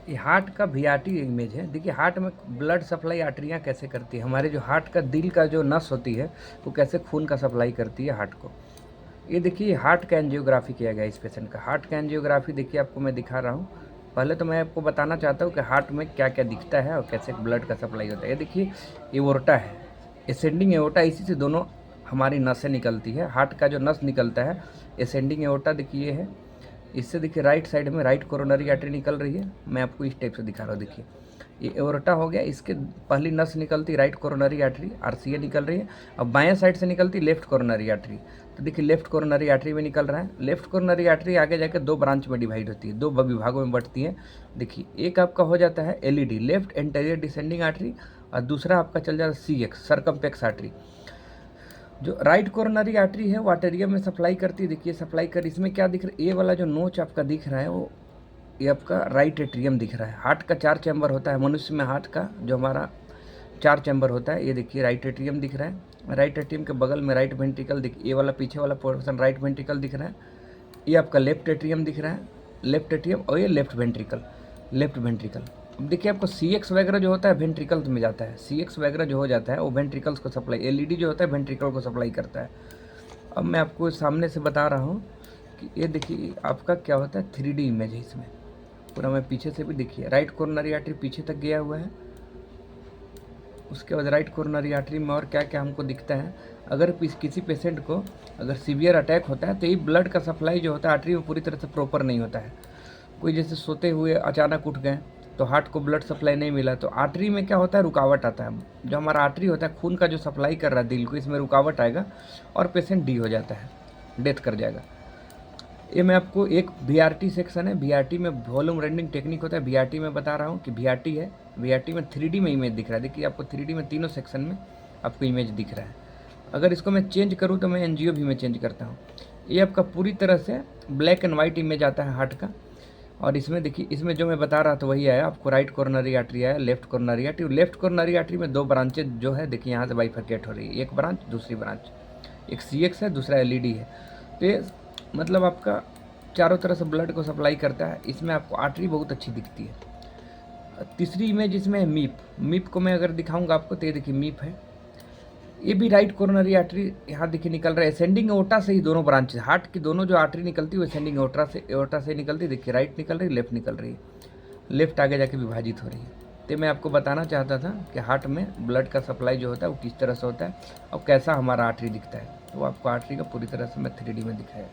ये हार्ट का VRT image है। देखिए हार्ट में ब्लड सप्लाई आर्टरियाँ कैसे करती है, हमारे जो हार्ट का दिल का जो नस होती है वो कैसे खून का सप्लाई करती है हार्ट को। ये देखिए हार्ट का एंजियोग्राफी किया गया इस पेशेंट का। हार्ट का एंजियोग्राफी देखिए आपको मैं दिखा रहा हूँ। पहले तो मैं आपको बताना चाहता हूँ कि हार्ट में क्या क्या दिखता है और कैसे ब्लड का सप्लाई होता है। ये देखिए एओर्टा है, एसेंडिंग एओर्टा, इसी से दोनों हमारी नसें निकलती है। हार्ट का जो नस निकलता है एसेंडिंग एओर्टा देखिए ये है। इससे देखिए राइट साइड में राइट कोरोनरी आर्टरी निकल रही है। मैं आपको इस टाइप से दिखा रहा हूँ। देखिए ये एओर्टा हो गया, इसके पहली नस निकलती राइट कोरोनरी आर्टरी आरसीए निकल रही है। अब बाएं साइड से निकलती लेफ्ट कोरोनरी आर्टरी। तो देखिए लेफ्ट कोरोनरी आर्टरी में निकल रहा है। लेफ्ट कोरोनरी आर्टरी आगे जाकर दो ब्रांच में डिवाइड होती है, दो विभागों में बढ़ती है। देखिए एक आपका हो जाता है LED left anterior descending artery, और दूसरा आपका चल जाता है सीएक्स सर्कमपेक्स आर्टरी। जो राइट कोरोनरी आर्टरी है वो आर्टेरियम में सप्लाई करती है। देखिए सप्लाई कर, इसमें क्या दिख रहा है, ये वाला जो नोच आपका दिख रहा है वो ये आपका राइट एट्रियम दिख रहा है। हार्ट का 4 चैम्बर होता है मनुष्य में, हार्ट का जो हमारा 4 चैम्बर होता है। ये देखिए राइट एट्रियम दिख रहा है। राइट एट्रियम के बगल में राइट वेंट्रिकल दिख, ये वाला पीछे वाला पोर्शन राइट वेंट्रिकल दिख रहा है। ये आपका लेफ्ट एट्रियम दिख रहा है, लेफ्ट एट्रियम, और ये लेफ्ट वेंट्रिकल, लेफ्ट वेंट्रिकल। अब देखिए आपको सीएक्स वगैरह जो होता है वेंट्रिकल्स में जाता है। सीएक्स वगैरह जो हो जाता है वो वेंट्रिकल्स को सप्लाई, एलईडी जो होता है वेंट्रिकल को सप्लाई करता है। अब मैं आपको सामने से बता रहा हूँ कि ये देखिए आपका क्या होता है, 3D इमेज है इसमें पूरा। मैं पीछे से भी देखिए राइट कोरोनरी आर्टरी पीछे तक गया हुआ है। उसके बाद राइट कोरोनरी आर्टरी में और क्या क्या हमको दिखता है। अगर किसी पेशेंट को अगर सीवियर अटैक होता है तो ये ब्लड का सप्लाई जो होता है आर्टरी में पूरी तरह से प्रॉपर नहीं होता है। कोई जैसे सोते हुए अचानक उठ गए तो हार्ट को ब्लड सप्लाई नहीं मिला तो आर्टरी में क्या होता है, रुकावट आता है। जो हमारा आर्टरी होता है खून का जो सप्लाई कर रहा है दिल को, इसमें रुकावट आएगा और पेशेंट डी हो जाता है, डेथ कर जाएगा। ये मैं आपको एक वीआरटी सेक्शन है, वीआरटी में वॉल्यूम रेंडरिंग टेक्निक होता है। वीआरटी में बता रहा हूँ कि वीआरटी है, वीआरटी में 3D में इमेज दिख रहा है। देखिए आपको 3D में तीनों सेक्शन में आपको इमेज दिख रहा है। अगर इसको मैं चेंज करूँ तो मैं एनजीओ भी में चेंज करता हूँ। ये आपका पूरी तरह से ब्लैक एंड वाइट इमेज आता है हार्ट का। और इसमें देखिए इसमें जो मैं बता रहा था वही आया आपको। राइट कोरोनरी आर्टरी आया, left coronary artery. Left coronary artery में दो ब्रांचेज जो है देखिए यहाँ से बाइफरकेट हो रही है, एक ब्रांच दूसरी ब्रांच, एक सीएक्स है दूसरा एलईडी है। तो ये मतलब आपका चारों तरफ से ब्लड को सप्लाई करता है। इसमें आपको आर्टरी बहुत अच्छी दिखती है। तीसरी इमेज इसमें है मीप। मीप को मैं अगर दिखाऊंगा आपको तो ये देखिए मीप है। ये भी राइट कोरोनरी आर्टरी यहाँ देखिए निकल रहा है। असेंडिंग एओर्टा से ही दोनों ब्रांचेस, हार्ट की दोनों जो आर्टरी निकलती है वो असेंडिंग एओर्टा से निकलती है। देखिए राइट निकल रही है, लेफ्ट निकल रही है, लेफ्ट आगे जाके विभाजित हो रही है। तो मैं आपको बताना चाहता था कि हार्ट में ब्लड का सप्लाई जो होता है वो किस तरह से होता है और कैसा हमारा आर्टरी दिखता है। तो आपको आर्टरी का पूरी तरह से मैं 3D में दिखाया।